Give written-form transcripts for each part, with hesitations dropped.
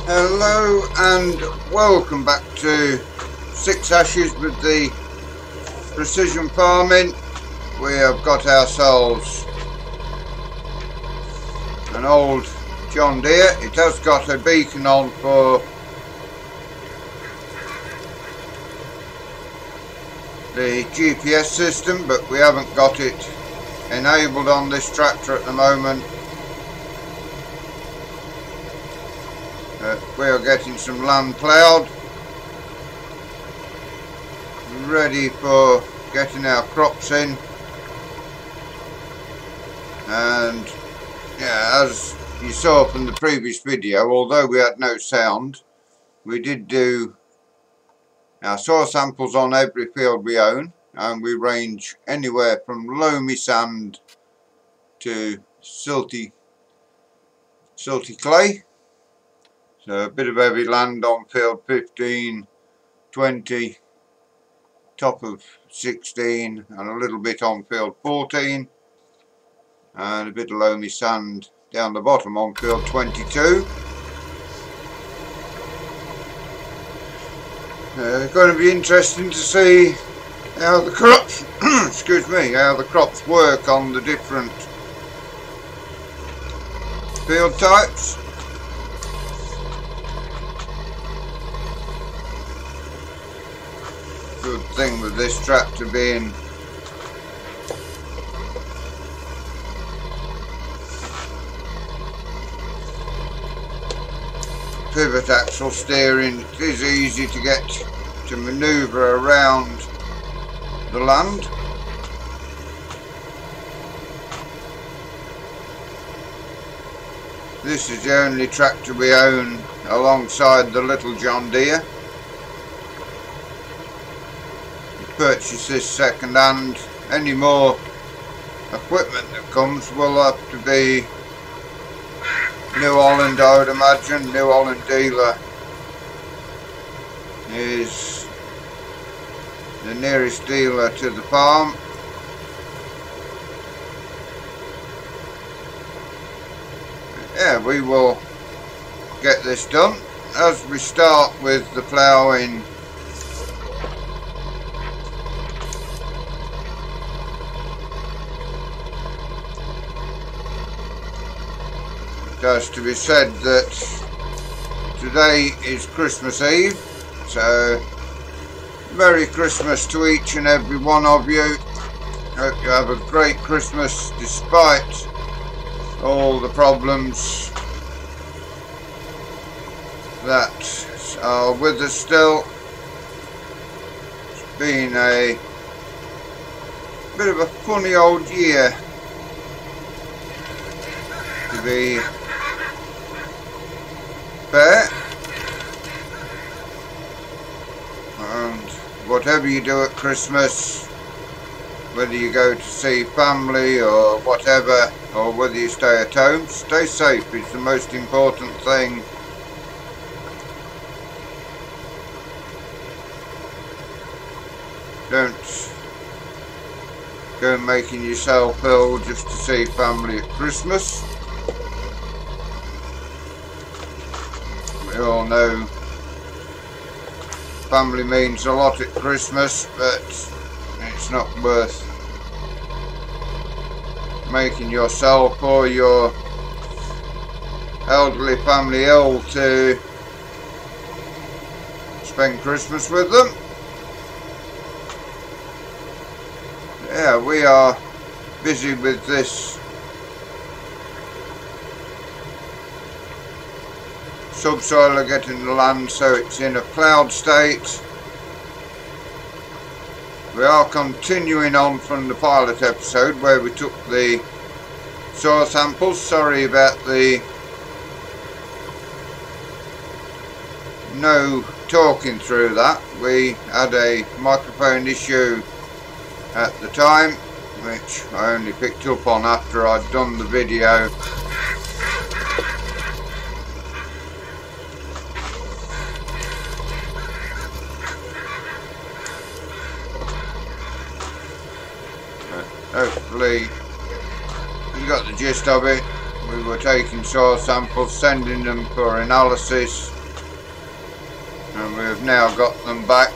Hello and welcome back to Six Ashes with the precision farming. We have got ourselves an old John Deere. It has got a beacon on for the GPS system, but we haven't got it enabled on this tractor at the moment. We are getting some land ploughed, ready for getting our crops in. And yeah, as you saw from the previous video, although we had no sound, we did do our soil samples on every field we own, and we range anywhere from loamy sand to silty clay. So a bit of heavy land on field 15, 20, top of 16, and a little bit on field 14, and a bit of loamy sand down the bottom on field 22. It's going to be interesting to see how the crops, excuse me, how the crops work on the different field types. Good thing with this tractor being pivot axle steering, it is easy to get to manoeuvre around the land. This is the only tractor we own alongside the little John Deere. Purchase this second hand. Any more equipment that comes will have to be New Holland, I would imagine. New Holland dealer is the nearest dealer to the farm. Yeah, we will get this done. As we start with the ploughing, has to be said that today is Christmas Eve, so Merry Christmas to each and every one of you. Hope you have a great Christmas despite all the problems that are with us still. It's been a bit of a funny old year to be fair, and whatever you do at Christmas, whether you go to see family or whatever, or whether you stay at home, stay safe is the most important thing. Don't go making yourself ill just to see family at Christmas. We all know family means a lot at Christmas, but it's not worth making yourself or your elderly family ill to spend Christmas with them. Yeah, we are busy with this subsoil, getting the land so it's in a ploughed state. We are continuing on from the pilot episode where we took the soil samples. Sorry about the no talking through that. We had a microphone issue at the time, which I only picked up on after I'd done the video. Hopefully you got the gist of it. we were taking soil samples, sending them for analysis, and we've now got them back.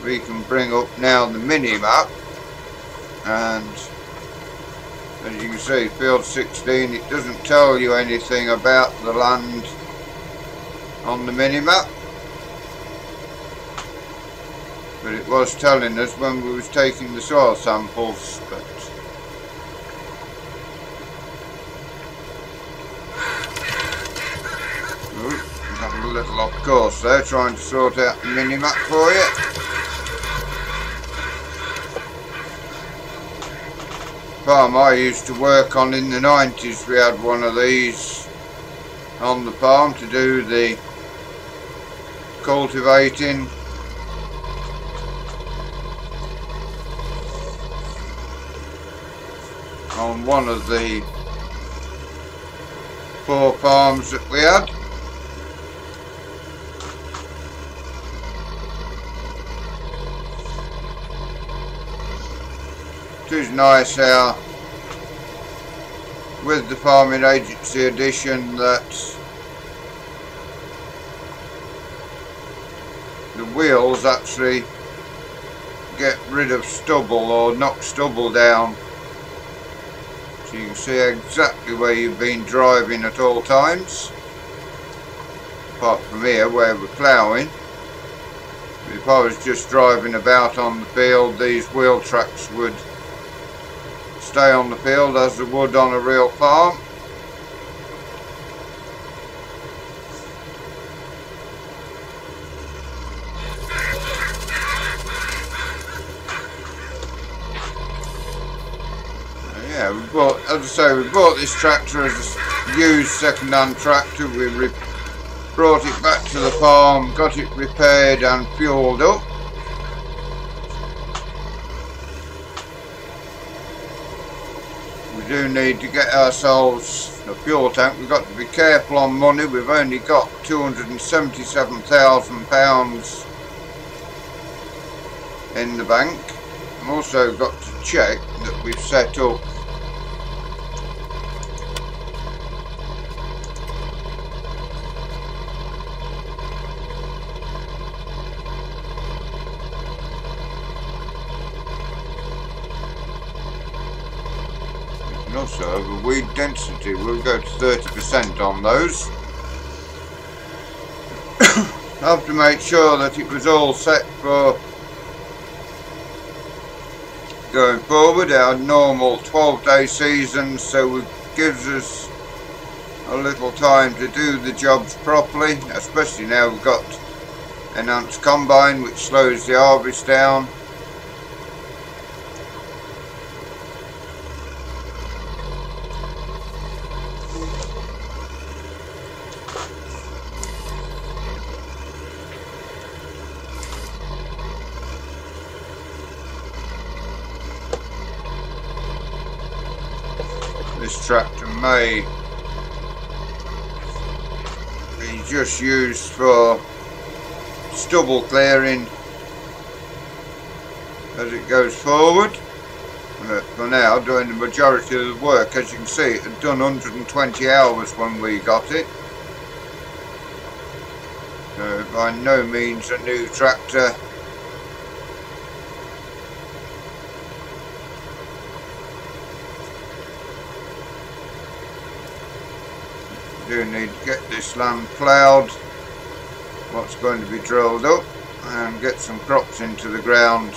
We can bring up now the mini map, and as you can see, field 16, it doesn't tell you anything about the land on the mini map, but it was telling us when we was taking the soil samples. But got a little off course there, trying to sort out the mini map for you. Farm I used to work on in the 90s, we had one of these on the farm to do the cultivating. On one of the 4 farms that we had. It is nice how with the farming agency edition that the wheels actually get rid of stubble or knock stubble down, so you can see exactly where you've been driving at all times, apart from here where we're ploughing. If I was just driving about on the field, these wheel tracks would stay on the field as they would on a real farm. Yeah, we bought, as I say, we bought this tractor as a used second-hand tractor. We brought it back to the farm, got it repaired and fueled up. We do need to get ourselves a fuel tank. We've got to be careful on money. We've only got £277,000 in the bank. I've also got to check that we've set up also over weed density. We'll go to 30% on those. I have to make sure that it was all set for going forward, our normal 12-day season, so it gives us a little time to do the jobs properly, especially now we've got enhanced combine which slows the harvest down. This tractor may be just used for stubble clearing as it goes forward, but for now doing the majority of the work. As you can see, it had done 120 hours when we got it, so by no means a new tractor. We do need to get this land ploughed, what's going to be drilled up, and get some crops into the ground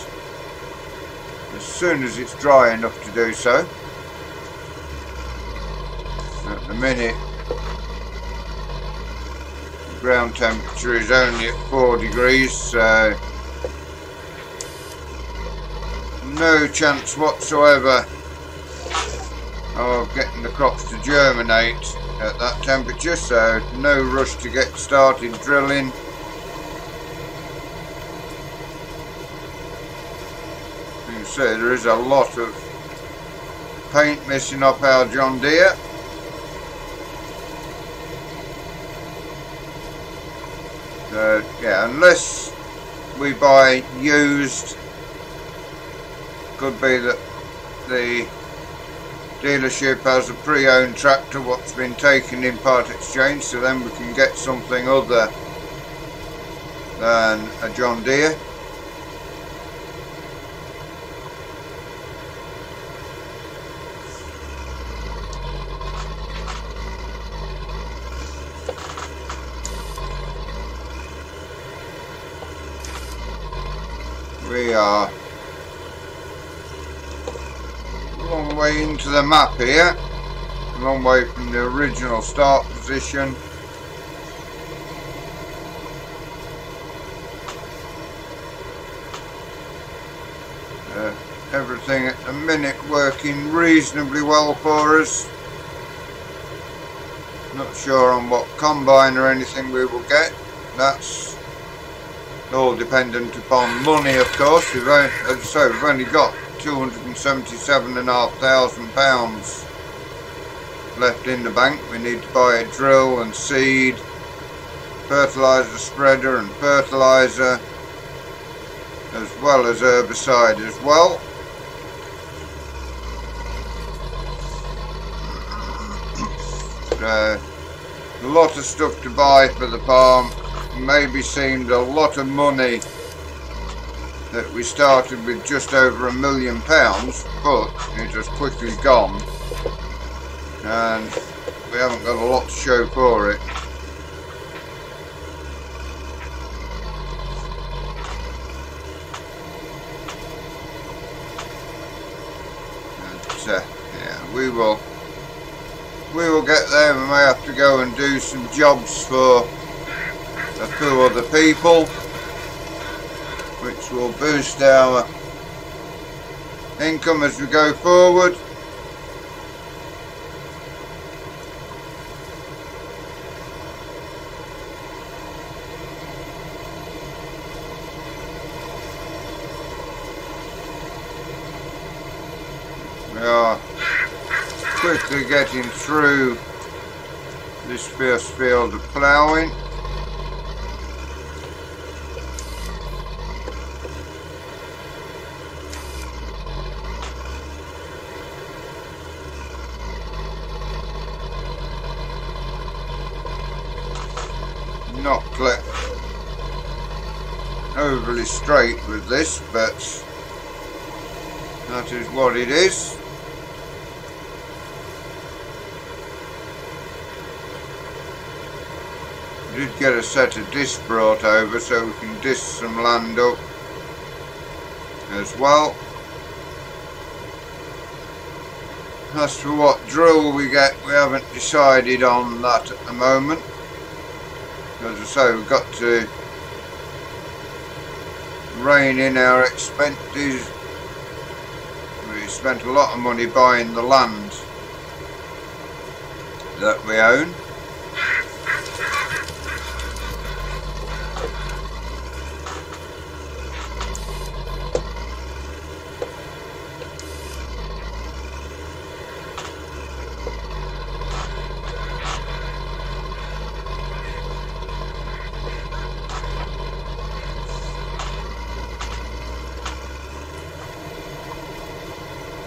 as soon as it's dry enough to do so. At the minute the ground temperature is only at 4 degrees, so no chance whatsoever of getting the crops to germinate at that temperature, so no rush to get started drilling. You can see there is a lot of paint missing off our John Deere. So yeah, unless we buy used, could be that the dealership has a pre-owned tractor what's been taken in part exchange, so then we can get something other than a John Deere. We are a long way into the map here, a long way from the original start position. Everything at the minute working reasonably well for us. Not sure on what combine or anything we will get. That's all dependent upon money, of course. As I say, we've only got £277,500 left in the bank. We need to buy a drill and seed, fertiliser spreader and fertiliser, as well as herbicide as well. A lot of stuff to buy for the farm. Maybe seemed a lot of money that we started with just over £1 million, but it has quickly gone and we haven't got a lot to show for it. But, yeah, we will get there. We may have to go and do some jobs for a few other people, which will boost our income as we go forward. We are quickly getting through this first field of ploughing. Not overly straight with this, but that is what it is. We did get a set of discs brought over so we can disc some land up as well. As for what drill we get, we haven't decided on that at the moment. As I say, we've got to rein in our expenses. We spent a lot of money buying the land that we own.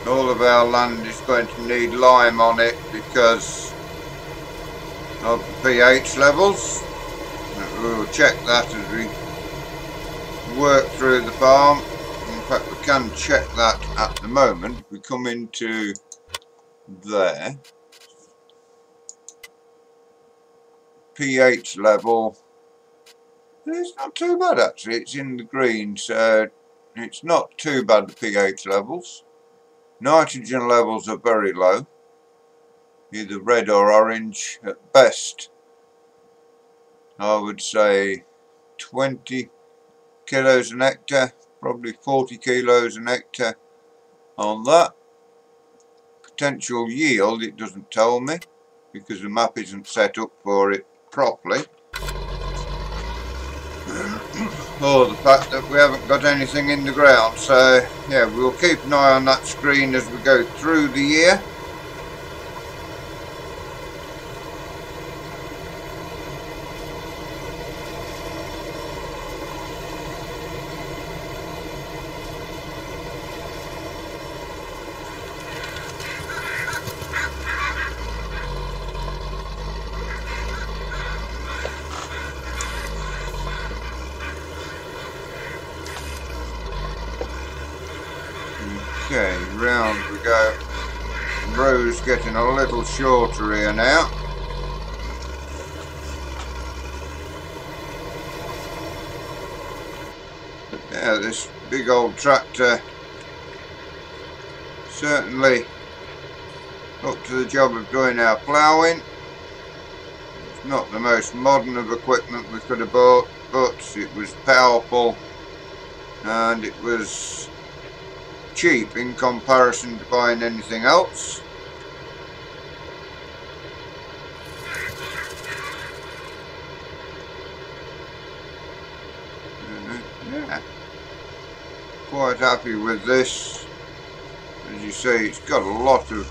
All of our land is going to need lime on it because of the pH levels. We will check that as we work through the farm. In fact, we can check that at the moment. If we come into there, pH level, it's not too bad actually. It's in the green, so it's not too bad, the pH levels. Nitrogen levels are very low, either red or orange at best. I would say 20 kilos an hectare, probably 40 kilos an hectare on that. Potential yield, it doesn't tell me because the map isn't set up for it properly. Or the fact that we haven't got anything in the ground. So yeah, we'll keep an eye on that screen as we go through the year. Okay, round we go. The row's getting a little shorter here now. But yeah, this big old tractor certainly up to the job of doing our ploughing. It's not the most modern of equipment we could have bought, but it was powerful and it was cheap in comparison to buying anything else. Yeah, quite happy with this. As you see, it's got a lot of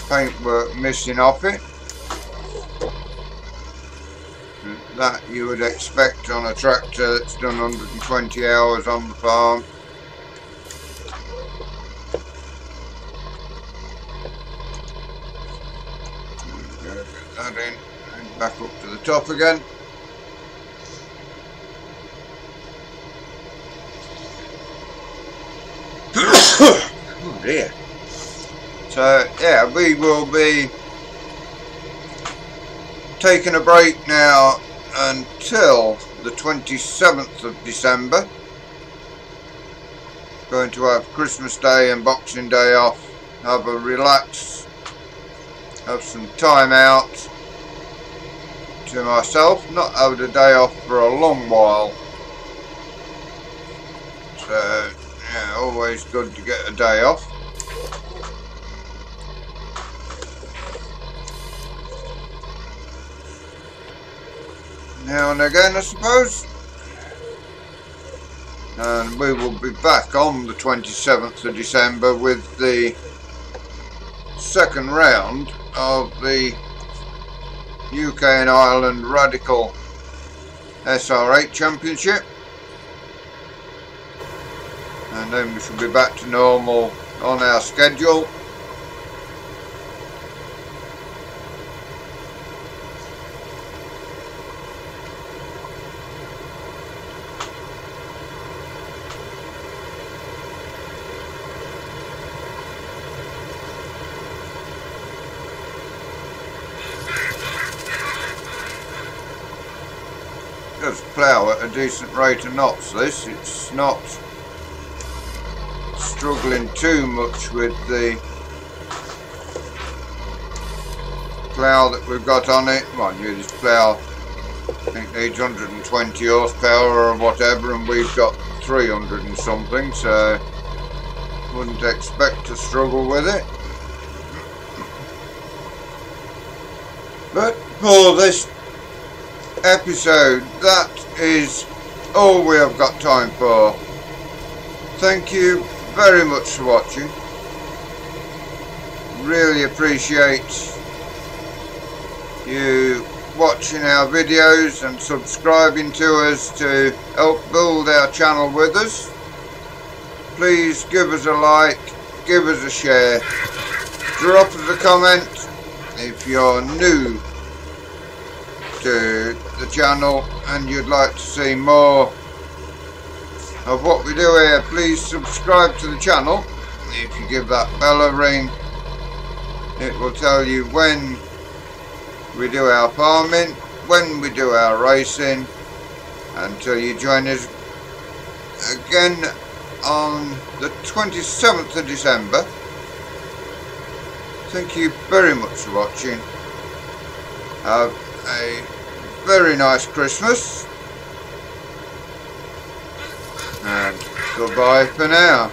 paintwork missing off it. That you would expect on a tractor that's done 120 hours on the farm. Get that in and back up to the top again. Oh dear. So yeah, we will be taking a break now until the 27th of December. Going to have Christmas Day and Boxing Day off, have a relax, have some time out to myself, not had a day off for a long while. So yeah, always good to get a day off. Now and again, I suppose. And we will be back on the 27th of December with the second round of the UK and Ireland Radical SR8 Championship. And then we shall be back to normal on our schedule. Does plough at a decent rate of knots, this. It's not struggling too much with the plough that we've got on it. Mind you, this plough I think needs 120 horsepower or whatever, and we've got 300 and something, so wouldn't expect to struggle with it. But for this episode, that is all we have got time for. Thank you very much for watching. Really appreciate you watching our videos and subscribing to us to help build our channel with us. Please give us a like, give us a share, drop us a comment if you're new to the channel and you'd like to see more of what we do here. Please subscribe to the channel. If you give that bell a ring, it will tell you when we do our farming, when we do our racing, until you join us again on the 27th of December. Thank you very much for watching. Have a very nice Christmas and goodbye for now.